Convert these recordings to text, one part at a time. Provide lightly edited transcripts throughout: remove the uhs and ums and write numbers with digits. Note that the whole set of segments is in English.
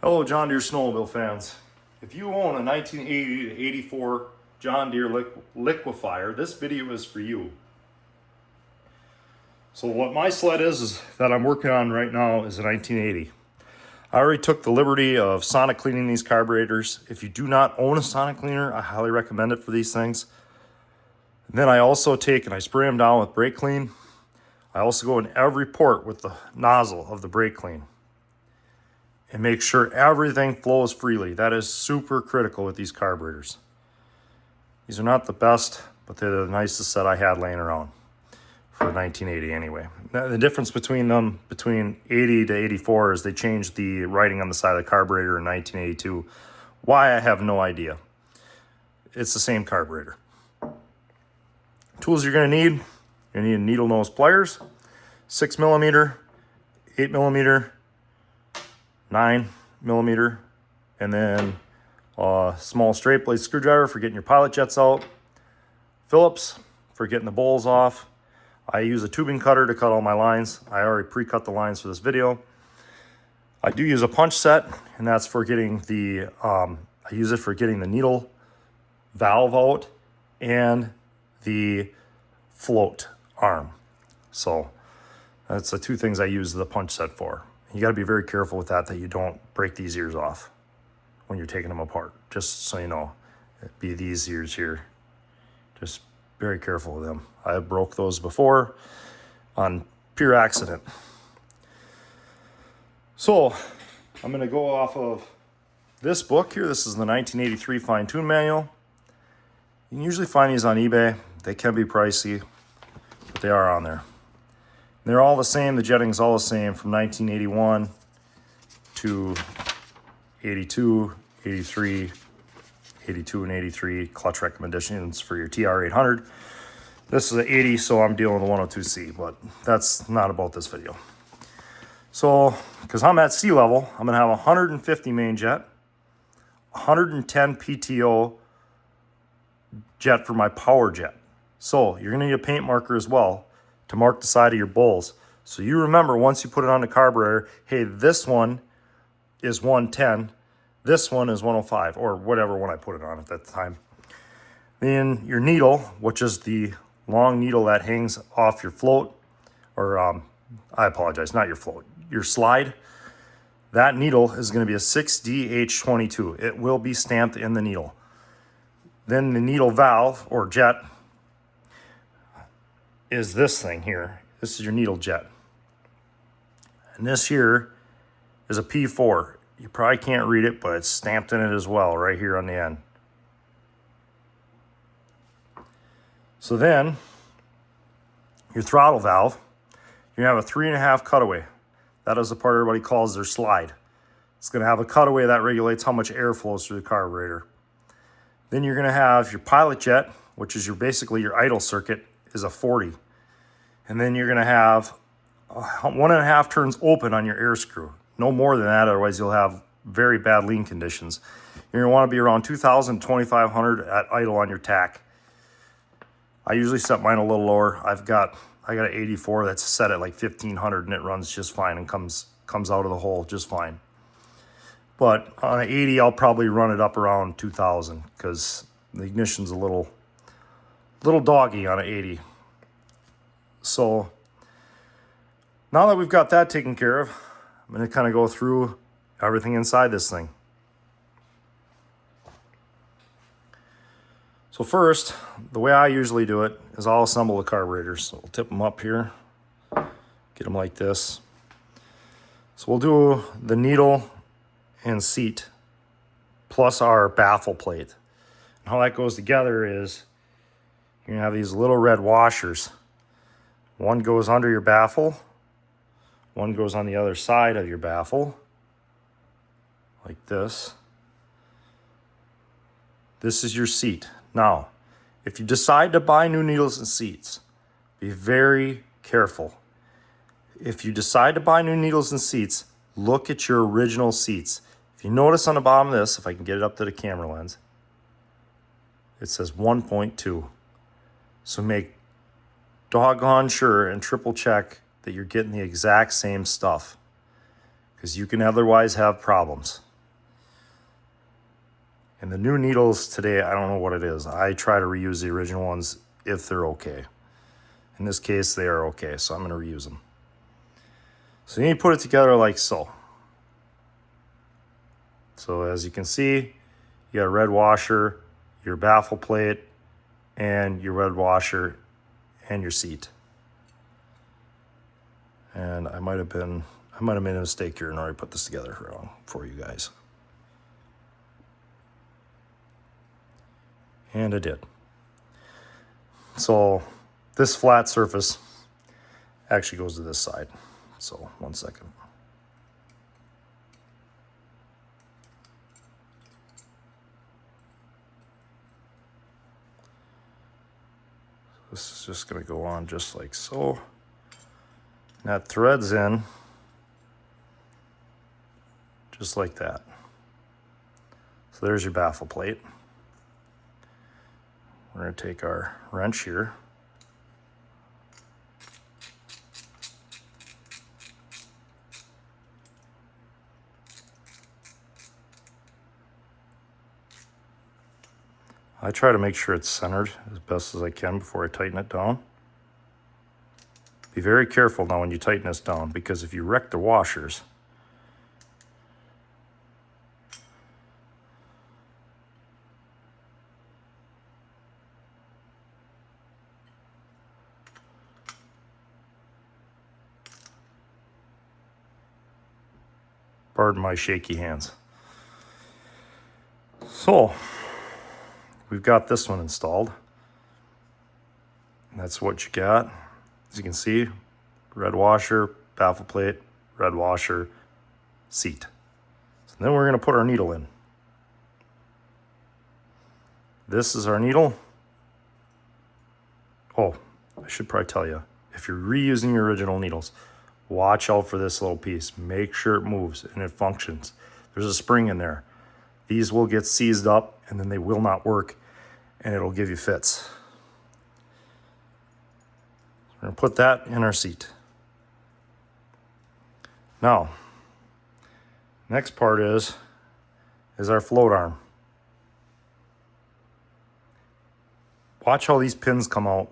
Hello, John Deere snowmobile fans. If you own a 1980 to 84 John Deere Liquifire, this video is for you. So what my sled is that I'm working on right now is a 1980. I already took the liberty of sonic cleaning these carburetors. If you do not own a sonic cleaner, I highly recommend it for these things. And then I also take and I spray them down with brake clean. I also go in every port with the nozzle of the brake clean and make sure everything flows freely. That is super critical with these carburetors. These are not the best, but they're the nicest set I had laying around for 1980 anyway. Now, the difference between them, between 80 to 84, is they changed the writing on the side of the carburetor in 1982. Why, I have no idea. It's the same carburetor. Tools you're gonna need needle nose pliers, 6mm, 8mm, 9mm, and then a small straight blade screwdriver for getting your pilot jets out, Phillips for getting the bowls off. I use a tubing cutter to cut all my lines. I already pre-cut the lines for this video. I do use a punch set, and that's for getting the, I use it for getting the needle valve out and the float arm. So that's the two things I use the punch set for. You got to be very careful with that you don't break these ears off when you're taking them apart. Just so you know, it'd be these ears here. Just very careful with them. I broke those before on pure accident. So I'm going to go off of this book here. This is the 1983 Fine Tune Manual. You can usually find these on eBay. They can be pricey, but they are on there. They're all the same. The jetting's all the same from 1981 to 82, 83, 82 and 83 clutch recommendations for your TR800. This is an 80, so I'm dealing with a 102C, but that's not about this video. So, because I'm at sea level, I'm going to have 150 main jet, 110 PTO jet for my power jet. So, you're going to need a paint marker as well to mark the side of your bowls. So you remember once you put it on the carburetor, hey, this one is 110, this one is 105, or whatever one I put it on at that time. Then your needle, which is the long needle that hangs off your float, or I apologize, not your float, your slide. That needle is going to be a 6DH22. It will be stamped in the needle. Then the needle valve, or jet, is this thing here. This is your needle jet. And this here is a P4. You probably can't read it, but it's stamped in it as well, right here on the end. So then, your throttle valve, you have a 3.5 cutaway. That is the part everybody calls their slide. It's going to have a cutaway that regulates how much air flows through the carburetor. Then you're going to have your pilot jet, which is basically your idle circuit, is a 40. And then you're going to have 1.5 turns open on your air screw. No more than that, otherwise you'll have very bad lean conditions. You're going to want to be around 2,000, 2,500 at idle on your tack. I usually set mine a little lower. I got an 84 that's set at like 1,500 and it runs just fine and comes out of the hole just fine. But on an 80, I'll probably run it up around 2,000 because the ignition's a little doggy on an 80. So now that we've got that taken care of, I'm going to kind of go through everything inside this thing. So first, the way I usually do it is I'll assemble the carburetors. So we'll tip them up here, get them like this. So we'll do the needle and seat plus our baffle plate. And how that goes together is you're going to have these little red washers. One goes under your baffle, one goes on the other side of your baffle, like this. This is your seat. Now, if you decide to buy new needles and seats, be very careful. If you decide to buy new needles and seats, look at your original seats. If you notice on the bottom of this, if I can get it up to the camera lens, it says 1.2. So make doggone sure and triple check that you're getting the exact same stuff, because you can otherwise have problems. And the new needles today, I don't know what it is. I try to reuse the original ones if they're okay. In this case, they are okay, so I'm going to reuse them. So you need to put it together like so. So as you can see, you got a red washer, your baffle plate, and your red washer, and your seat. And I might have made a mistake here and already put this together wrong for you guys. And I did. So this flat surface actually goes to this side. So 1 second. This is just going to go on just like so. And that threads in just like that. So there's your baffle plate. We're going to take our wrench here. I try to make sure it's centered as best as I can before I tighten it down. Be very careful now when you tighten this down, because if you wreck the washers, pardon my shaky hands. So we've got this one installed. And that's what you got. As you can see, red washer, baffle plate, red washer, seat. So then we're going to put our needle in. This is our needle. Oh, I should probably tell you, if you're reusing your original needles, watch out for this little piece. Make sure it moves and it functions. There's a spring in there. These will get seized up and then they will not work and it'll give you fits. We're going to put that in our seat. Now, next part is our float arm. Watch how these pins come out,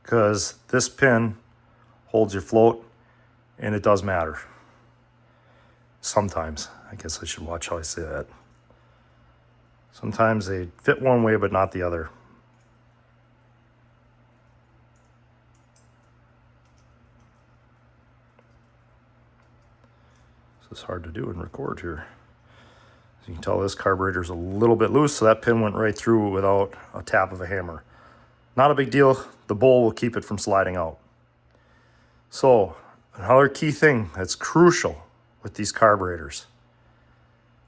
because this pin holds your float and it does matter. Sometimes. I guess I should watch how I say that. Sometimes they fit one way but not the other. This is hard to do and record here. As you can tell, this carburetor is a little bit loose, so that pin went right through without a tap of a hammer. Not a big deal. The bowl will keep it from sliding out. So, another key thing that's crucial with these carburetors,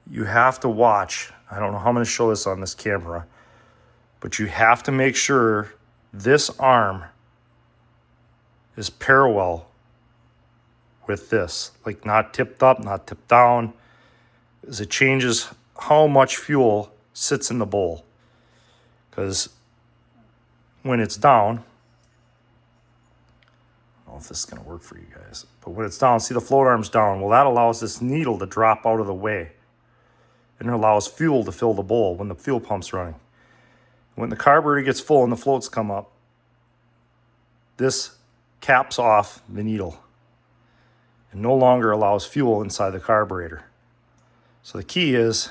you have to watch. I don't know how I'm going to show this on this camera, but you have to make sure this arm is parallel with this, like not tipped up, not tipped down, as it changes how much fuel sits in the bowl. Because when it's down, I don't know if this is going to work for you guys, but when it's down, see the float arm's down. Well, that allows this needle to drop out of the way, and it allows fuel to fill the bowl when the fuel pump's running. When the carburetor gets full and the floats come up, this caps off the needle and no longer allows fuel inside the carburetor. So the key is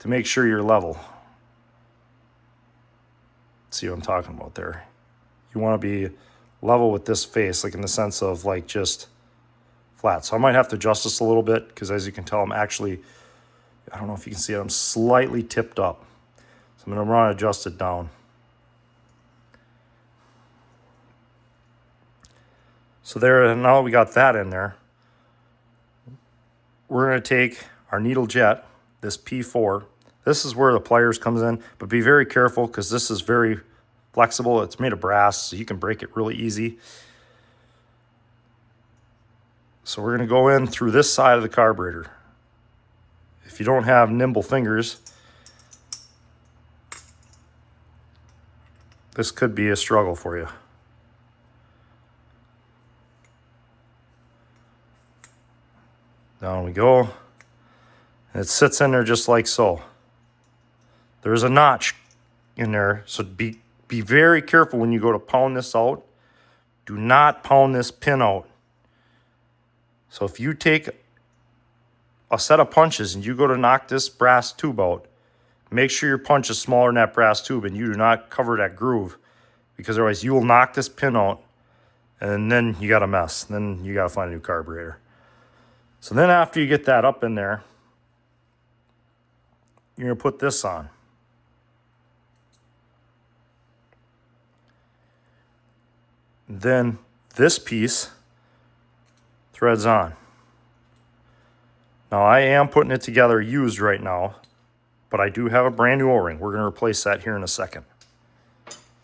to make sure you're level. See what I'm talking about there? You want to be level with this face, like in the sense of like just flat. So I might have to adjust this a little bit, because as you can tell, I'm actually, I don't know if you can see it, I'm slightly tipped up. So I'm going to want to adjust it down. So there, now we got that in there. We're going to take our needle jet, this P4. This is where the pliers comes in, but be very careful because this is very flexible. It's made of brass, so you can break it really easy. So we're going to go in through this side of the carburetor. If you don't have nimble fingers, this could be a struggle for you. Down we go. And it sits in there just like so. There's a notch in there, so be very careful when you go to pound this out. Do not pound this pin out. So if you take a set of punches and you go to knock this brass tube out, make sure your punch is smaller than that brass tube and you do not cover that groove, because otherwise you will knock this pin out and then you got a mess. Then you got to find a new carburetor. So then after you get that up in there, you're going to put this on. Then this piece threads on. Now I am putting it together used right now, but I do have a brand new O-ring. We're going to replace that here in a second.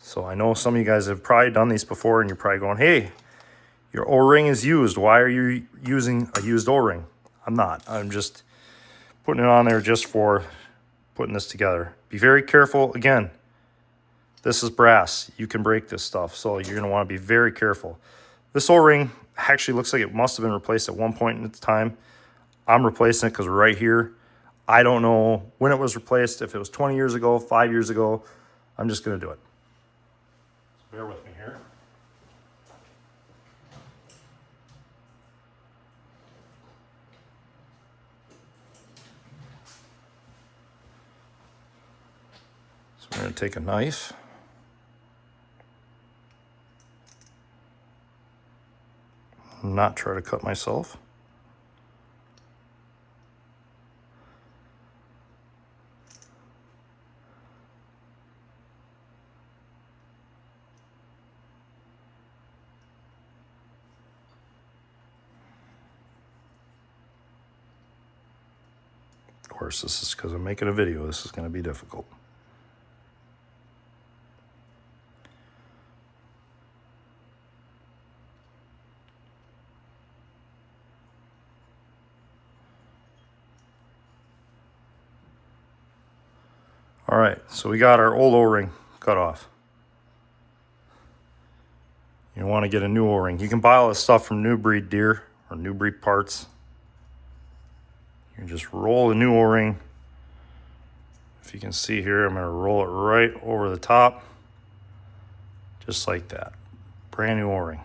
So I know some of you guys have probably done these before and you're probably going, hey, your O-ring is used. Why are you using a used O-ring? I'm not. I'm just putting it on there just for putting this together. Be very careful. Again, this is brass. You can break this stuff, so you're going to want to be very careful. This O-ring actually looks like it must have been replaced at one point in time. I'm replacing it because we're right here. I don't know when it was replaced, if it was 20 years ago, 5 years ago. I'm just going to do it. So bear with me here. So we're going to take a knife. Not try to cut myself. Of course, this is because I'm making a video. This is going to be difficult. All right, so we got our old O-ring cut off. You want to get a new O-ring. You can buy all this stuff from New Breed Deere or New Breed Parts. You just roll the new O-ring. If you can see here, I'm going to roll it right over the top, just like that. Brand new O-ring.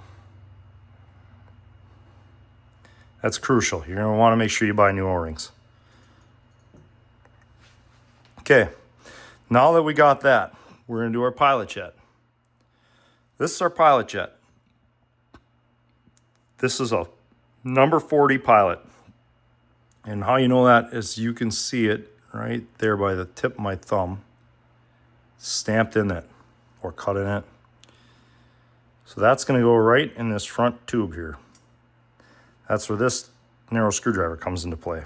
That's crucial. You're going to want to make sure you buy new O-rings. Okay, now that we got that, we're going to do our pilot jet. This is our pilot jet. This is a number 40 pilot. And how you know that is you can see it right there by the tip of my thumb, stamped in it or cut in it. So that's going to go right in this front tube here. That's where this narrow screwdriver comes into play.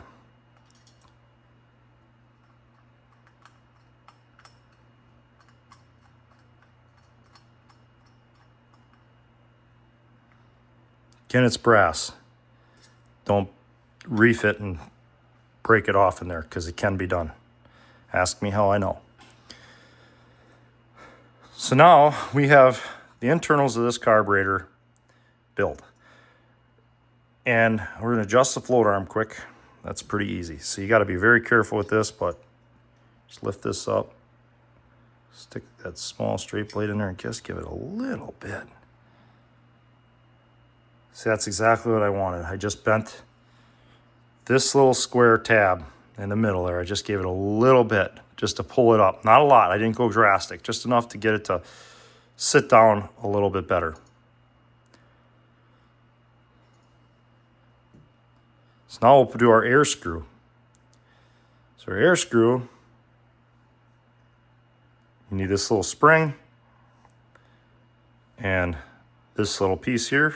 Again, it's brass. Don't reef it and break it off in there, because it can be done. Ask me how I know. So now we have the internals of this carburetor built. And we're going to adjust the float arm quick. That's pretty easy. So you got to be very careful with this, but just lift this up. Stick that small straight blade in there and just give it a little bit. See, that's exactly what I wanted. I just bent this little square tab in the middle there. I just gave it a little bit just to pull it up. Not a lot. I didn't go drastic. Just enough to get it to sit down a little bit better. So now we'll do our air screw. So our air screw, you need this little spring and this little piece here.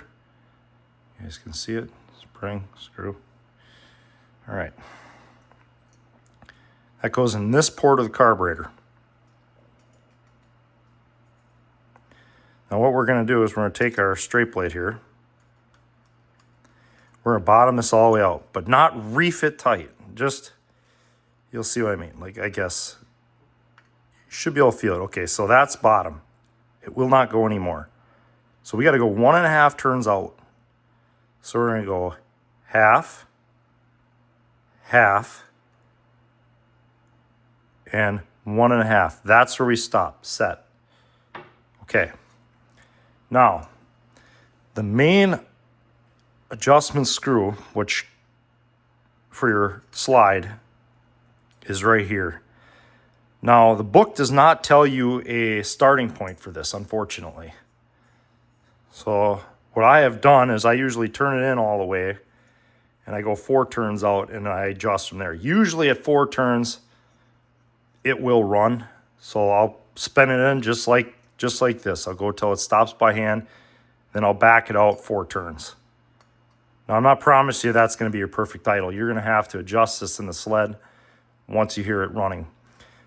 You guys can see it. Spring, screw. All right. That goes in this port of the carburetor. Now what we're going to do is we're going to take our straight blade here. We're going to bottom this all the way out, but not reef it tight. Just, you'll see what I mean. Like, I guess, you should be able to feel it. Okay, so that's bottom. It will not go anymore. So we got to go 1.5 turns out. So we're going to go half, half, and 1.5. That's where we stop. Set. Okay. Now, the main adjustment screw, which for your slide, is right here. Now, the book does not tell you a starting point for this, unfortunately. So what I have done is I usually turn it in all the way, and I go 4 turns out, and I adjust from there. Usually at 4 turns, it will run. So I'll spin it in just like this. I'll go till it stops by hand, then I'll back it out 4 turns. Now, I'm not promising you that's going to be your perfect idle. You're going to have to adjust this in the sled once you hear it running.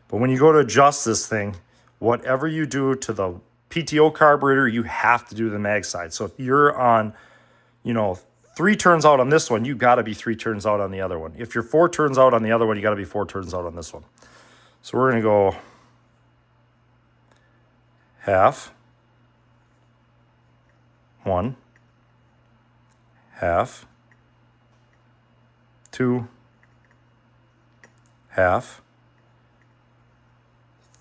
But when you go to adjust this thing, whatever you do to the PTO carburetor, you have to do the mag side. So if you're on, 3 turns out on this one, you got to be 3 turns out on the other one. If you're 4 turns out on the other one, you got to be 4 turns out on this one. So we're going to go half, 1, half, 2, half,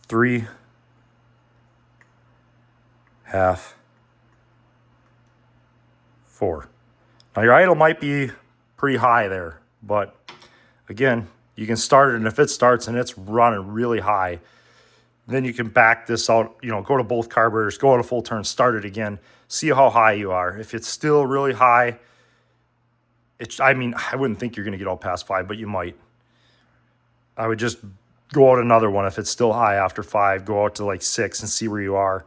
3, half, 4. Now your idle might be pretty high there, but again, you can start it, and if it starts and it's running really high, then you can back this out, go to both carburetors, go on a full turn, start it again, see how high you are. If it's still really high, I wouldn't think you're going to get all past 5, but you might. I would just go out another one. If it's still high after 5, go out to like 6 and see where you are.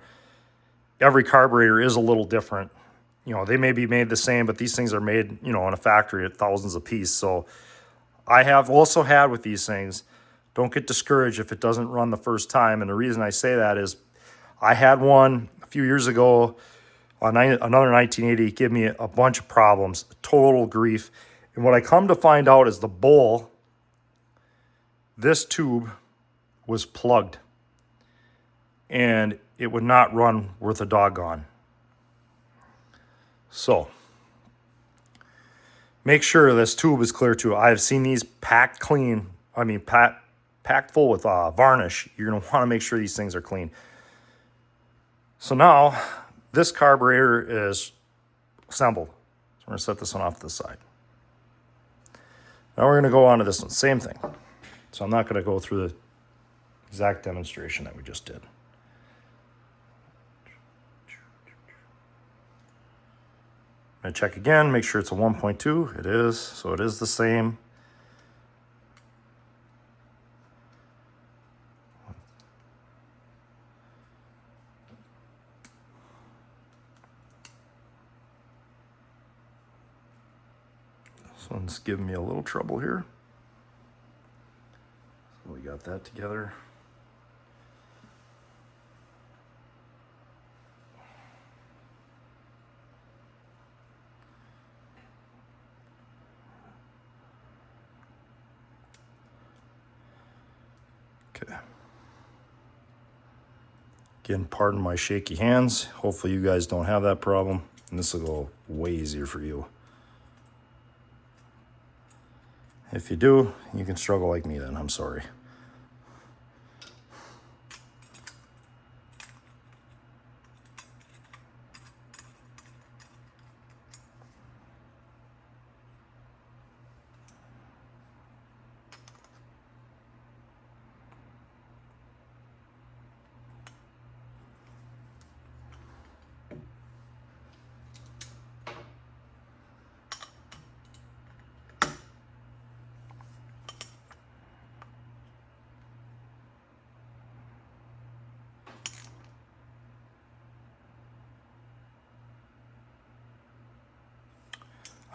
Every carburetor is a little different. They may be made the same, but these things are made, in a factory at thousands a piece. So I have also had with these things, don't get discouraged if it doesn't run the first time. And the reason I say that is I had one a few years ago on another 1980, give me a bunch of problems, total grief. And what I come to find out is the bowl, this tube was plugged, and it would not run worth a doggone. So make sure this tube is clear too. I've seen these packed clean, packed full with varnish. You're going to want to make sure these things are clean. So now this carburetor is assembled. So we're going to set this one off to the side. Now we're going to go on to this one. Same thing. So I'm not going to go through the exact demonstration that we just did. I'm going to check again, make sure it's a 1.2. It is, so it is the same. This one's giving me a little trouble here. So we got that together. Okay. Again, pardon my shaky hands. Hopefully you guys don't have that problem, and this will go way easier for you. If you do, you can struggle like me then. I'm sorry.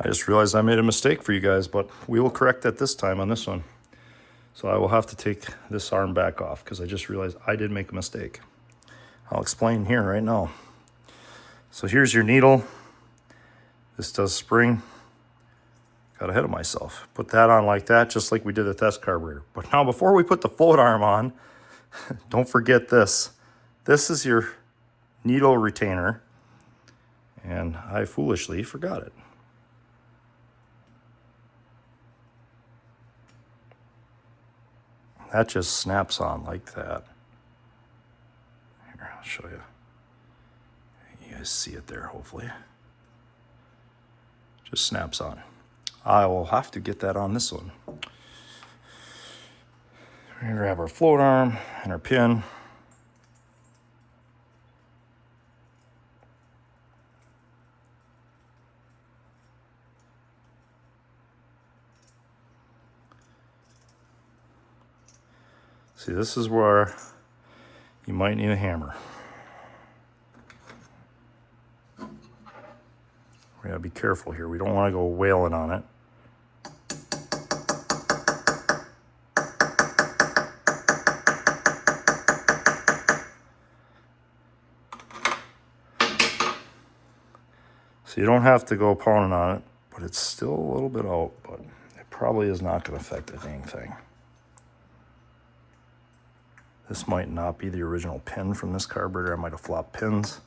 I just realized I made a mistake for you guys, but we will correct that this time on this one. So I will have to take this arm back off because I just realized I did make a mistake. I'll explain here right now. So here's your needle. This does spring. Got ahead of myself. Put that on like that, just like we did the test carburetor. But now before we put the float arm on, don't forget this. This is your needle retainer, and I foolishly forgot it. that just snaps on like that. Here, I'll show you. You guys see it there, hopefully. Just snaps on. I will have to get that on this one. We're gonna grab our float arm and our pin. See, this is where you might need a hammer. We gotta be careful here. We don't want to go wailing on it. So you don't have to go pounding on it, but it's still a little bit out, but it probably is not going to affect a dang thing. This might not be the original pin from this carburetor. I might have flopped pins.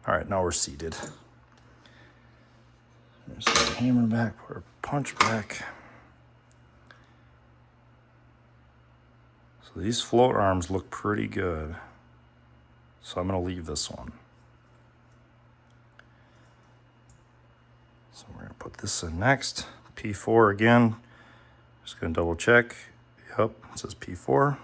All right, now we're seated. There's our hammer back, put our punch back. So these float arms look pretty good. So I'm gonna leave this one. So we're gonna put this in next. P4 again. Just gonna double check. Yep, it says P4.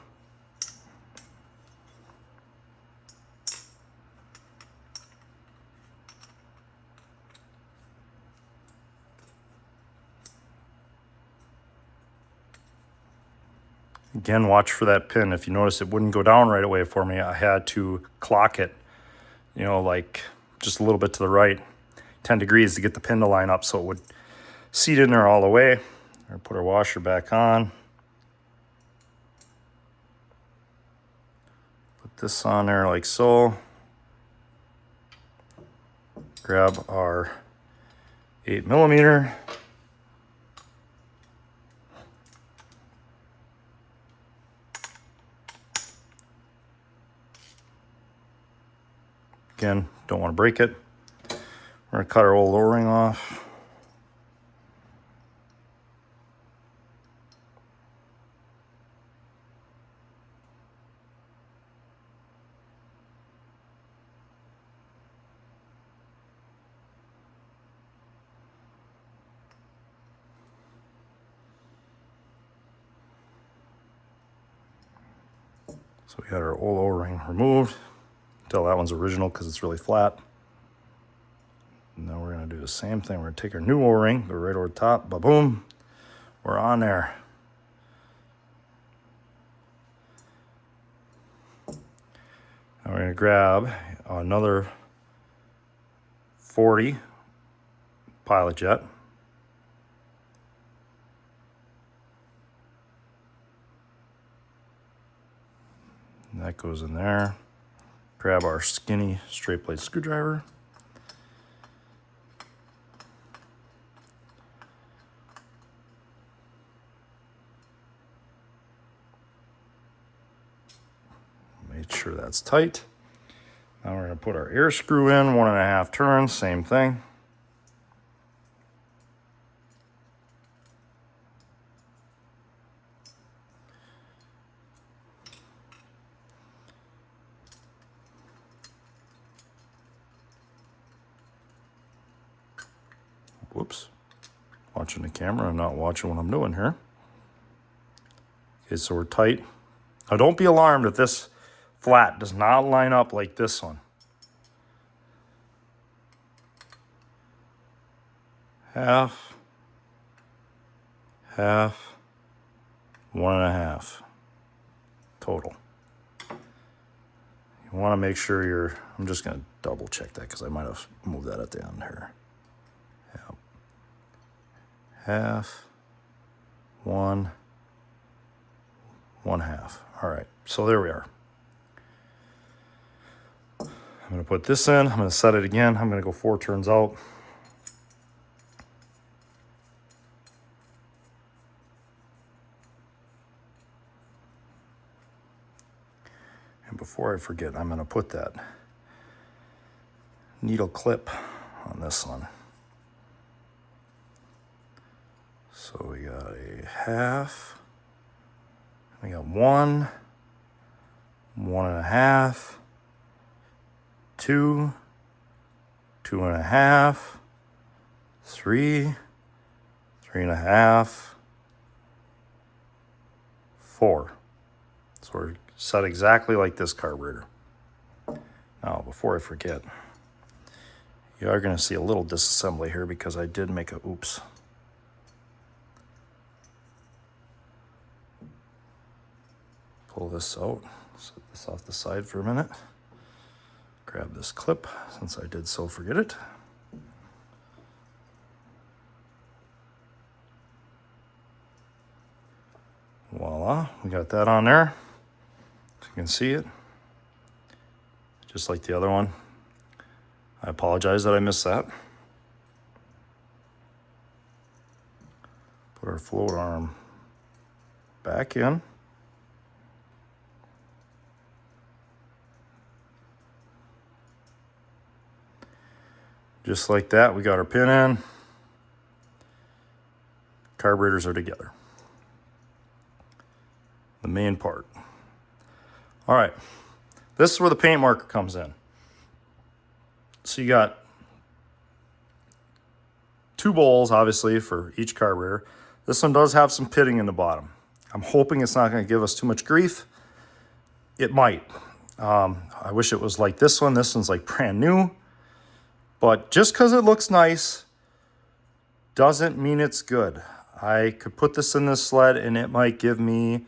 Again, watch for that pin. If you notice it wouldn't go down right away for me, I had to clock it, you know, like just a little bit to the right, 10 degrees to get the pin to line up so it would seat in there all the way. Or put our washer back on. Put this on there like so. Grab our 8mm. Again, don't want to break it. We're going to cut our old O-ring off. So we got our old O-ring removed. Tell that one's original because it's really flat. And now we're going to do the same thing. We're going to take our new O-ring, go right over the top, ba-boom. We're on there. Now we're going to grab another 40 pilot jet. And that goes in there. Grab our skinny straight blade screwdriver. Make sure that's tight. Now we're going to put our air screw in, 1.5 turns, same thing. Whoops. Watching the camera, I'm not watching what I'm doing here. Okay, so we're tight. Now don't be alarmed if this flat does not line up like this one. Half, 1.5 total. You want to make sure you're, I'm just going to double check that because I might have moved that at the end here. Yep. Half, 1.5. All right, so there we are. I'm going to put this in. I'm going to set it again. I'm going to go 4 turns out. And before I forget, I'm going to put that needle clip on this one. So we got a half. We got 1, 1.5, 2, 2.5, 3, 3.5, 4. So we're set exactly like this carburetor. Now, before I forget, you are going to see a little disassembly here because I did make a oops. Pull this out, set this off the side for a minute. Grab this clip since I did so forget it. Voila, we got that on there. So you can see it. Just like the other one. I apologize that I missed that. Put our float arm back in. Just like that, we got our pin in. Carburetors are together. The main part. All right, this is where the paint marker comes in. So you got 2 bowls, obviously, for each carburetor. This one does have some pitting in the bottom. I'm hoping it's not going to give us too much grief. It might. I wish it was like this one. This one's like brand new. But just because it looks nice doesn't mean it's good. I could put this in this sled and it might give me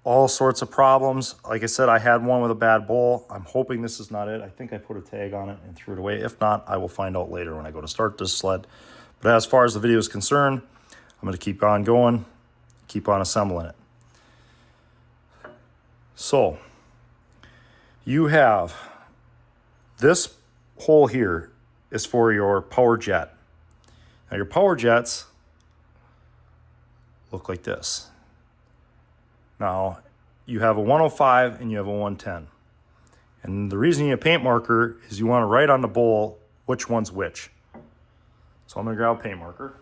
all sorts of problems. Like I said, I had one with a bad bowl. I'm hoping this is not it. I think I put a tag on it and threw it away. If not, I will find out later when I go to start this sled. But as far as the video is concerned, I'm going to keep on going, keep on assembling it. So you have this hole here is for your power jet. Now your power jets look like this. Now you have a 105 and you have a 110. And the reason you need a paint marker is you want to write on the bowl which one's which. So I'm going to grab a paint marker.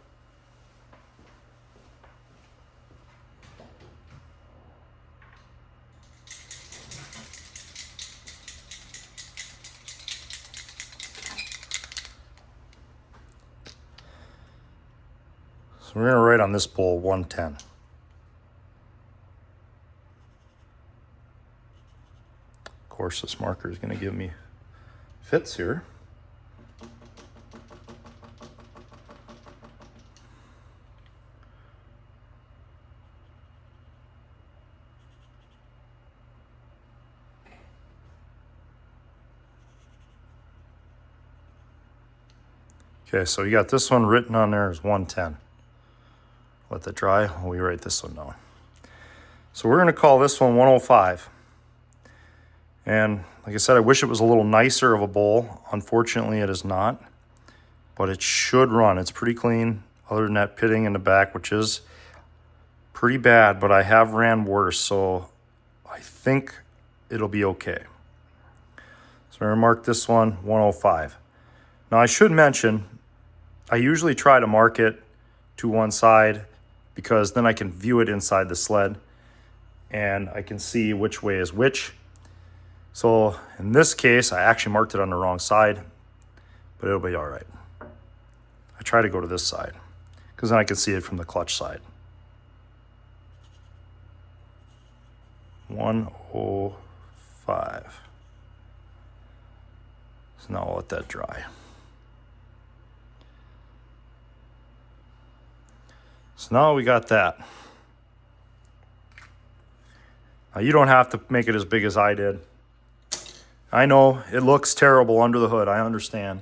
So we're going to write on this bowl 110. Of course, this marker is going to give me fits here. Okay, so you got this one written on there as 110. Let that dry while we write this one down. So we're going to call this one 105. And like I said, I wish it was a little nicer of a bowl. Unfortunately, it is not. But it should run. It's pretty clean, other than that pitting in the back, which is pretty bad, but I have ran worse, so I think it'll be okay. So I'm going to mark this one 105. Now I should mention, I usually try to mark it to one side because then I can view it inside the sled and I can see which way is which. So in this case, I actually marked it on the wrong side, but it'll be all right. I try to go to this side because then I can see it from the clutch side. 105. So now I'll let that dry. So now we got that. Now you don't have to make it as big as I did. I know it looks terrible under the hood. I understand.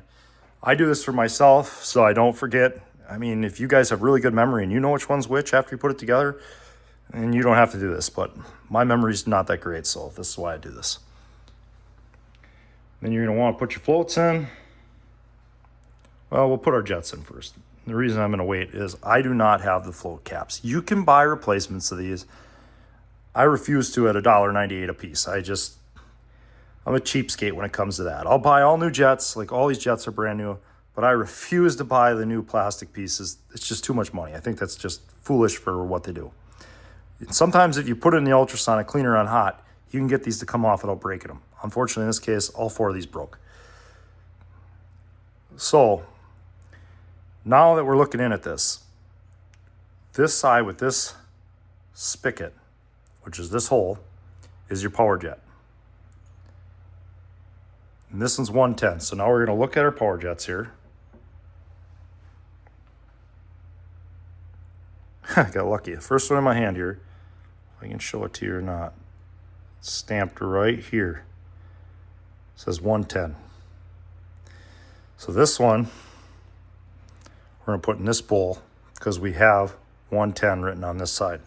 I do this for myself so I don't forget. I mean, if you guys have really good memory and you know which one's which after you put it together, and you don't have to do this, but my memory's not that great, so this is why I do this. Then you're going to want to put your floats in. Well, we'll put our jets in first. The reason I'm going to wait is I do not have the float caps. You can buy replacements of these. I refuse to at $1.98 a piece. I'm a cheapskate when it comes to that. I'll buy all new jets, like all these jets are brand new, but I refuse to buy the new plastic pieces. It's just too much money. I think that's just foolish for what they do. Sometimes if you put it in the ultrasonic cleaner on hot, you can get these to come off without breaking them. Unfortunately, in this case, all 4 of these broke. So now that we're looking in at this side with this spigot, which is this hole, is your power jet. And this one's 110. So now we're going to look at our power jets here. I got lucky. The first one in my hand here, if I can show it to you or not, it's stamped right here. It says 110. So this one, we're going to put in this bowl because we have 110 written on this side.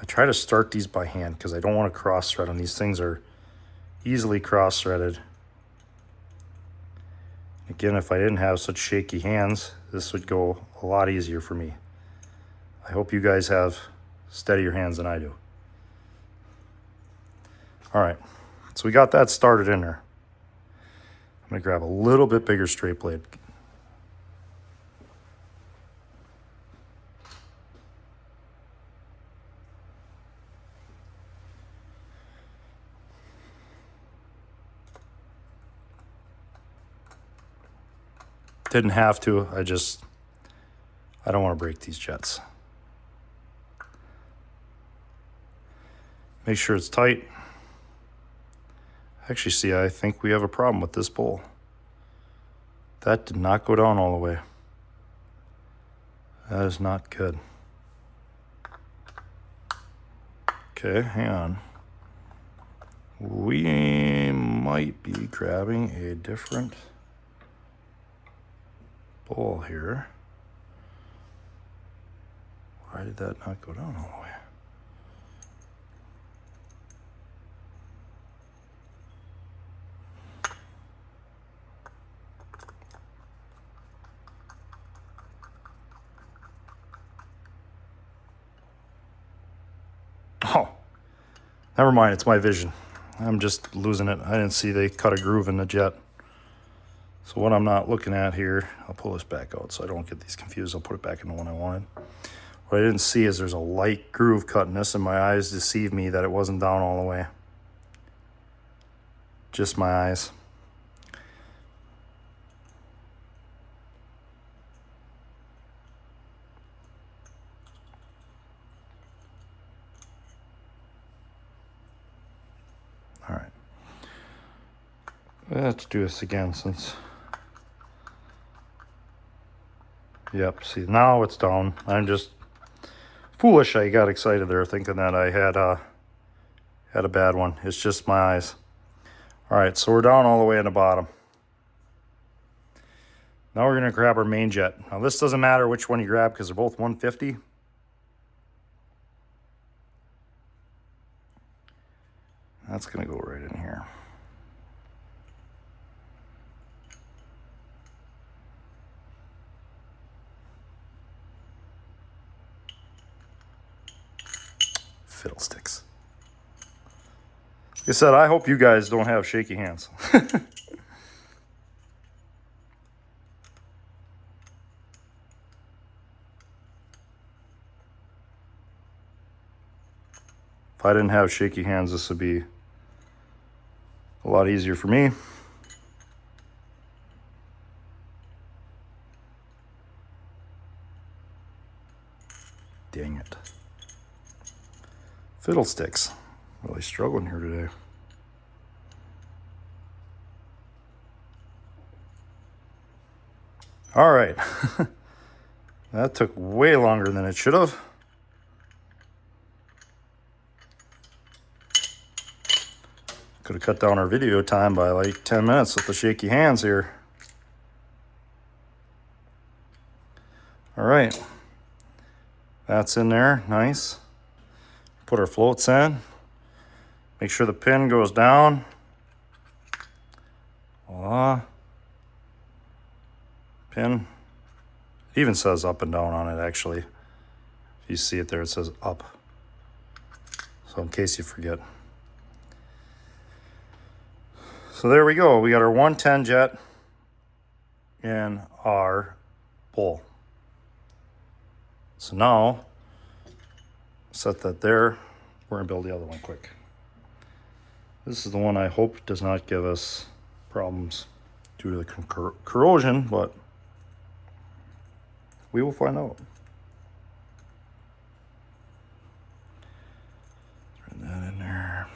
I try to start these by hand because I don't want to cross-thread them. These things are easily cross-threaded. Again, if I didn't have such shaky hands, this would go a lot easier for me. I hope you guys have steadier hands than I do. All right, so we got that started in there. I'm going to grab a little bit bigger straight blade. Didn't have to, I don't want to break these jets. Make sure it's tight. Actually, see, I think we have a problem with this bowl. That did not go down all the way. That is not good. Okay, hang on. We might be grabbing a different bowl here. Why did that not go down all the way? Oh, never mind, it's my vision. I'm just losing it. I didn't see they cut a groove in the jet. So what I'm not looking at here, I'll pull this back out so I don't get these confused. I'll put it back in the one I wanted. What I didn't see is there's a light groove cut in this, and my eyes deceived me that it wasn't down all the way. Just my eyes. All right. Let's do this again since... Yep, see, now it's down. I'm just foolish. I got excited there thinking that I had a bad one. It's just my eyes. All right, so we're down all the way in the bottom. Now we're going to grab our main jet. Now this doesn't matter which one you grab because they're both 150. That's going to go right in here. Fiddlesticks. Like I said, I hope you guys don't have shaky hands. If I didn't have shaky hands, this would be a lot easier for me. Dang it. Fiddlesticks. Really struggling here today. All right. That took way longer than it should have. Could have cut down our video time by like 10 minutes with the shaky hands here. All right. That's in there. Nice. Put our floats in. Make sure the pin goes down. Voila. Pin. It even says up and down on it, actually. If you see it there, it says up. So in case you forget. So there we go. We got our 110 jet in our bowl. So now, set that there. We're gonna build the other one quick. This is the one I hope does not give us problems due to the corrosion, but we will find out. Turn that in there.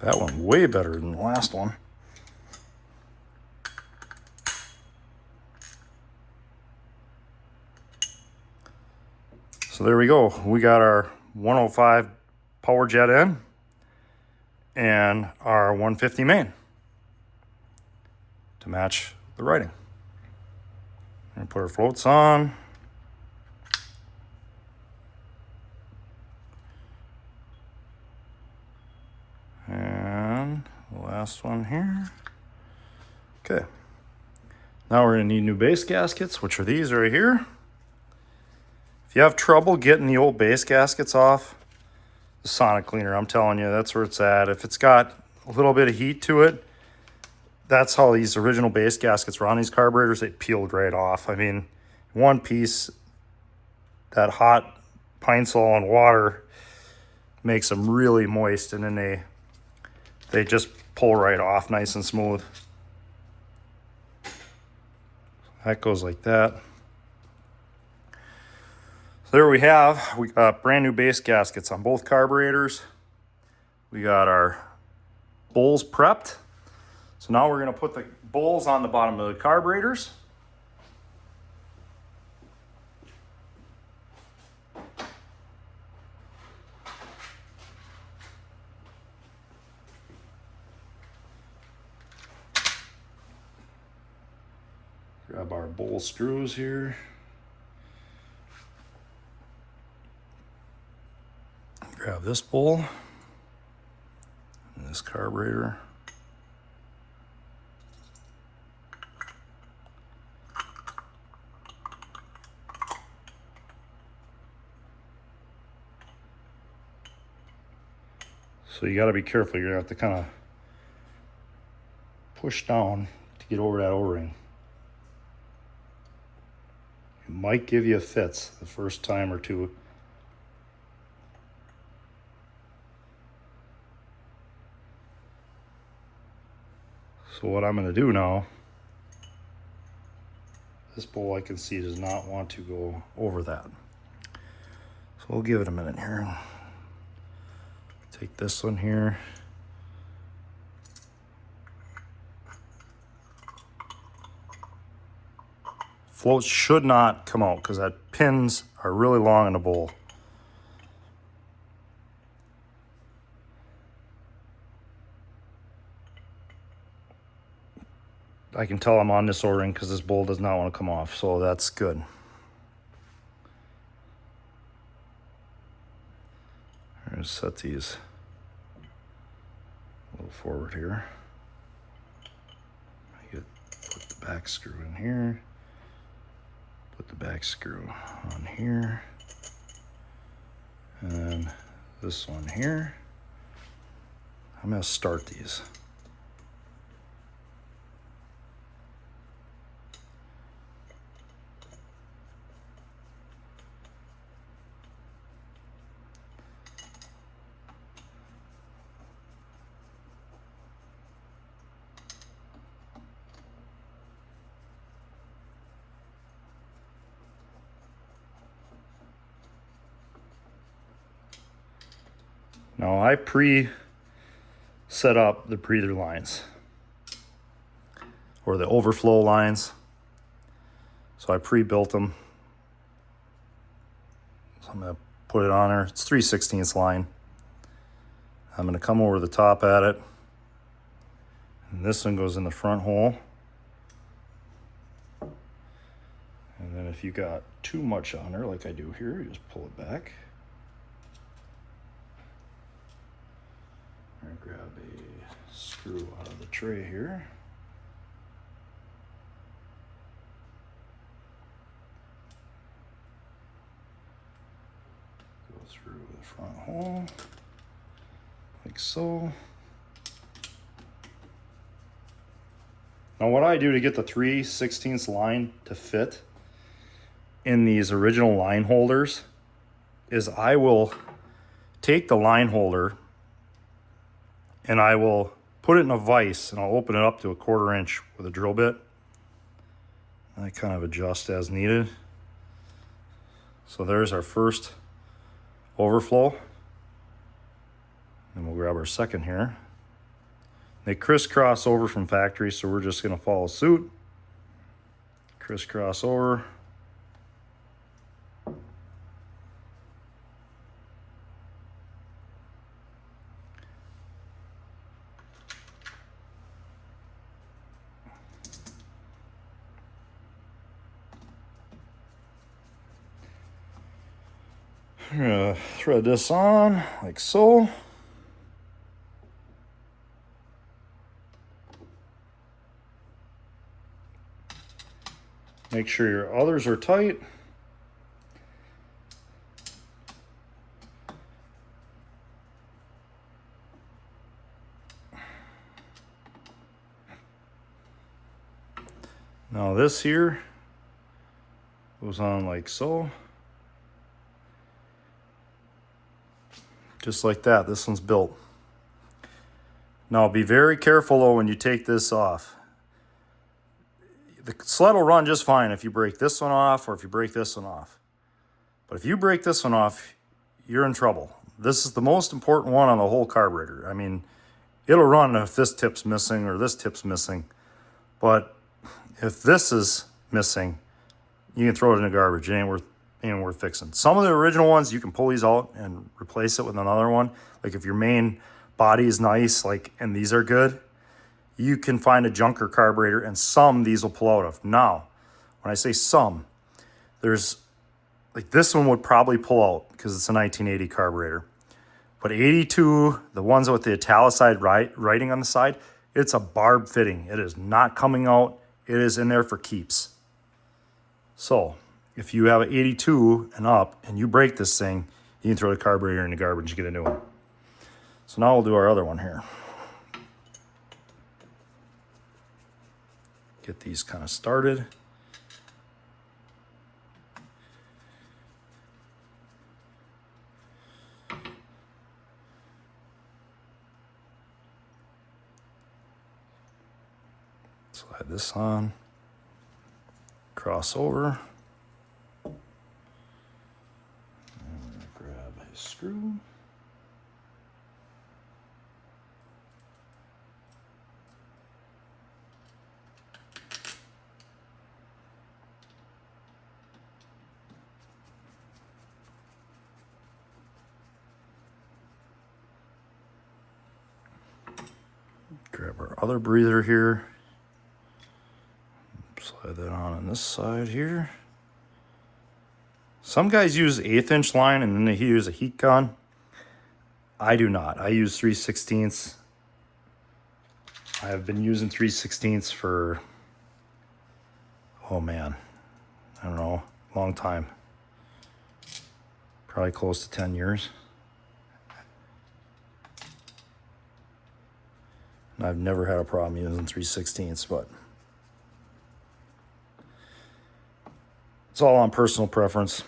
That one way better than the last one. So there we go. We got our 105 power jet in and our 150 main to match the writing. And put our floats on. And the last one here. Okay. Now we're going to need new base gaskets, which are these right here. If you have trouble getting the old base gaskets off, the sonic cleaner, I'm telling you, that's where it's at. If it's got a little bit of heat to it, that's how these original base gaskets were on these carburetors. They peeled right off. I mean, one piece, that hot pine sol and water makes them really moist, and then they just pull right off nice and smooth. That goes like that. So there we got brand new base gaskets on both carburetors. We got our bowls prepped. So now we're going to put the bowls on the bottom of the carburetors. Grab our bowl screws here. Grab this bowl and this carburetor. So you got to be careful. You're going to have to kind of push down to get over that O-ring. It might give you fits the first time or two. So what I'm going to do now, this bowl I can see does not want to go over that. So we'll give it a minute here. Take this one here. Floats should not come out because that pins are really long in the bowl. I can tell I'm on this O-ring because this bowl does not want to come off, so that's good. I'm going to set these a little forward here. Put the back screw in here. Put the back screw on here. And then this one here. I'm going to start these. Now I set up the breather lines or the overflow lines. So I pre-built them. So I'm going to put it on there. It's 3/16 line. I'm going to come over the top at it. And this one goes in the front hole. And then if you got too much on there, like I do here, you just pull it back. And grab a screw out of the tray here. Go through the front hole, like so. Now what I do to get the 3/16 line to fit in these original line holders is I will take the line holder and I will put it in a vise and I'll open it up to 1/4 inch with a drill bit. And I kind of adjust as needed. So there's our first overflow. And we'll grab our second here. They crisscross over from factory, so we're just going to follow suit. Crisscross over. I'm going to thread this on like so. Make sure your others are tight. Now this here goes on like so. Just like that. This one's built. Now be very careful though when you take this off. The sled will run just fine if you break this one off or if you break this one off. But if you break this one off, you're in trouble. This is the most important one on the whole carburetor. I mean, it'll run if this tip's missing or this tip's missing. But if this is missing, you can throw it in the garbage. It ain't worth fixing. Some of the original ones, you can pull these out and replace it with another one. Like if your main body is nice, like, and these are good, you can find a junker carburetor, and some these will pull out of. Now, when I say some, there's, like this one would probably pull out because it's a 1980 carburetor. But 82, the ones with the italicized writing on the side, it's a barb fitting. It is not coming out. It is in there for keeps. So, if you have an 82 and up, and you break this thing, you can throw the carburetor in the garbage and get a new one. So now we'll do our other one here. Get these kind of started. Slide this on, cross over, and we're going to grab a screw. Grab our other breather here. Slide that on this side here. Some guys use 1/8 inch line and then they use a heat gun. I do not. I use 3/16. I have been using 3/16 for, oh man, I don't know, long time. Probably close to 10 years. And I've never had a problem using 3/16, but it's all on personal preference.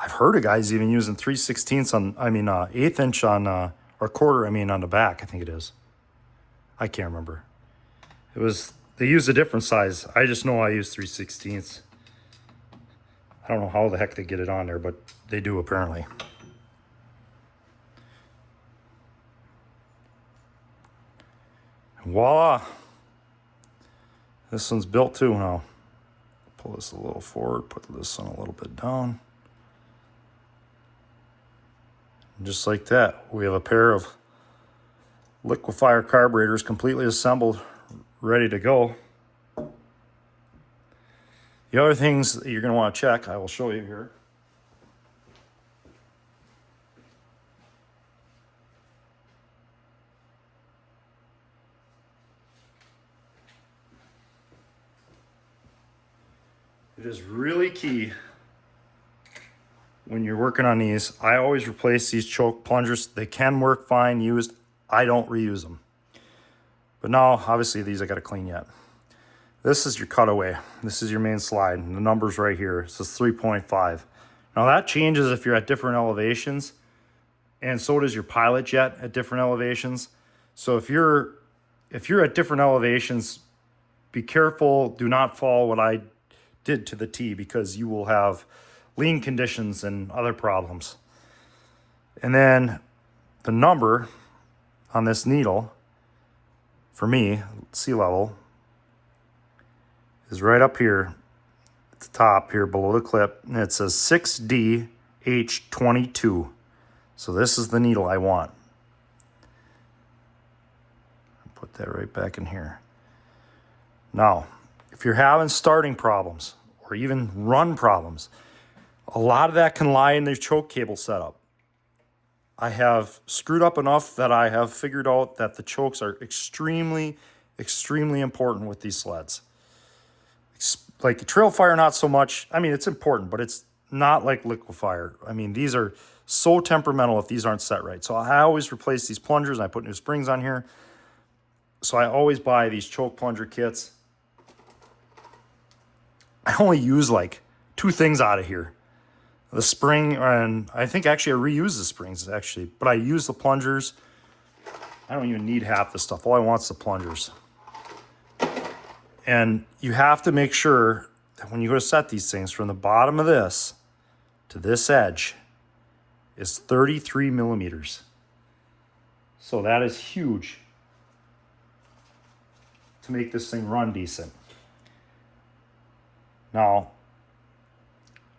I've heard of guys even using 3/16 on, 1/8 inch on, or 1/4, on the back, I think it is. I can't remember. They used a different size. I just know I use 3/16. I don't know how the heck they get it on there, but they do apparently. Voila. This one's built too now. Pull this a little forward, put this one a little bit down. And just like that, we have a pair of Liquifire carburetors completely assembled, ready to go. The other things that you're going to want to check, I will show you here. It is really key when you're working on these. I always replace these choke plungers. They can work fine used. I don't reuse them. But now, obviously, these I got to clean yet. This is your cutaway. This is your main slide. And the number's right here. It says 3.5. Now that changes if you're at different elevations. And so does your pilot jet at different elevations. So if you're at different elevations, be careful. Do not follow what I did to the T, because you will have lean conditions and other problems. And then the number on this needle, for me, sea level, is right up here at the top here below the clip, and it says 6DH22. So this is the needle I want. Put that right back in here. Now, if you're having starting problems or even run problems, a lot of that can lie in the choke cable setup. I have screwed up enough that I have figured out that the chokes are extremely, extremely important with these sleds. Like the Trailfire, not so much. I mean, it's important, but it's not like Liquifire. I mean, these are so temperamental if these aren't set right. So I always replace these plungers and I put new springs on here. So I always buy these choke plunger kits. I only use like 2 things out of here. The spring, and I think actually I reuse the springs actually, but I use the plungers. I don't even need half the stuff. All I want is the plungers. And you have to make sure that when you go to set these things, from the bottom of this to this edge is 33 millimeters. So that is huge to make this thing run decent. Now,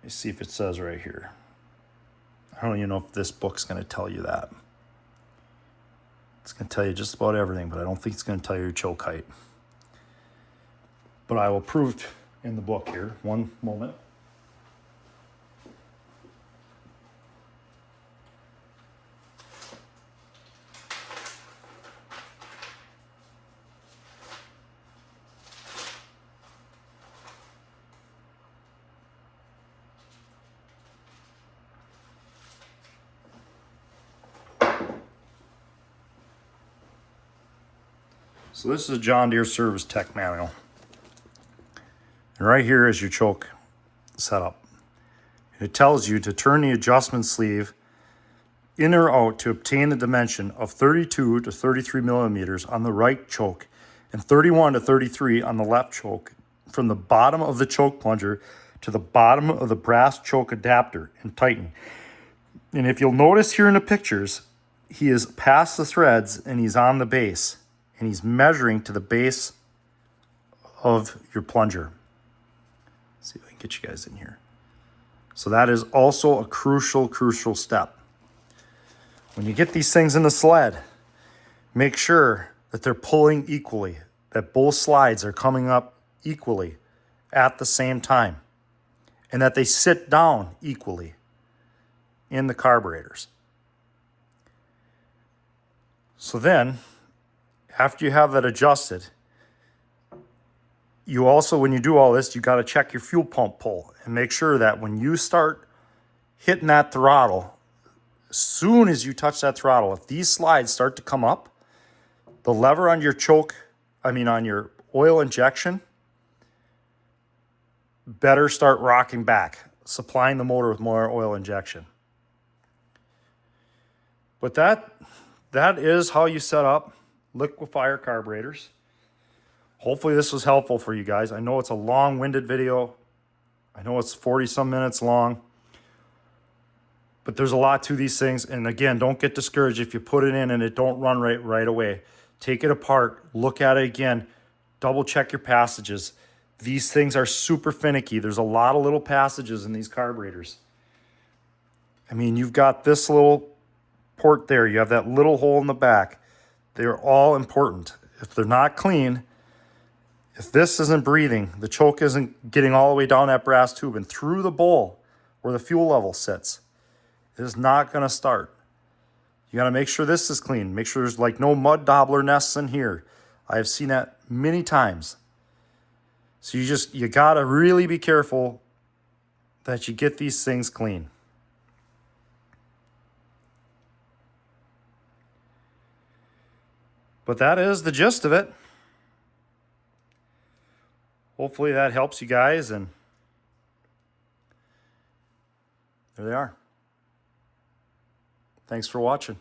let's see if it says right here. I don't even know if this book's going to tell you that. It's going to tell you just about everything, but I don't think it's going to tell you your choke height. But I will prove in the book here. One moment. So this is a John Deere Service Tech Manual. And right here is your choke setup. It tells you to turn the adjustment sleeve in or out to obtain the dimension of 32 to 33 millimeters on the right choke and 31 to 33 on the left choke, from the bottom of the choke plunger to the bottom of the brass choke adapter, and tighten. And if you'll notice here in the pictures, he is past the threads and he's on the base. And he's measuring to the base of your plunger. Let's see if I can get you guys in here. So that is also a crucial step. When you get these things in the sled, make sure that they're pulling equally, that both slides are coming up equally at the same time, and that they sit down equally in the carburetors. So then, after you have that adjusted, you also, when you do all this, you got to check your fuel pump pull and make sure that when you start hitting that throttle, as soon as you touch that throttle, if these slides start to come up, the lever on your on your oil injection better start rocking back, supplying the motor with more oil injection. But that is how you set up Liquifire carburetors. Hopefully this was helpful for you guys. I know it's a long-winded video. I know it's 40-some minutes long. But there's a lot to these things. And again, don't get discouraged if you put it in and it don't run right away. Take it apart. Look at it again. Double check your passages. These things are super finicky. There's a lot of little passages in these carburetors. I mean, you've got this little port there. You have that little hole in the back. They're all important. If they're not clean, if this isn't breathing, the choke isn't getting all the way down that brass tube and through the bowl where the fuel level sits, it is not going to start. You got to make sure this is clean. Make sure there's like no mud daubler nests in here. I have seen that many times. So you got to really be careful that you get these things clean. But that is the gist of it. Hopefully that helps you guys, and there they are. Thanks for watching.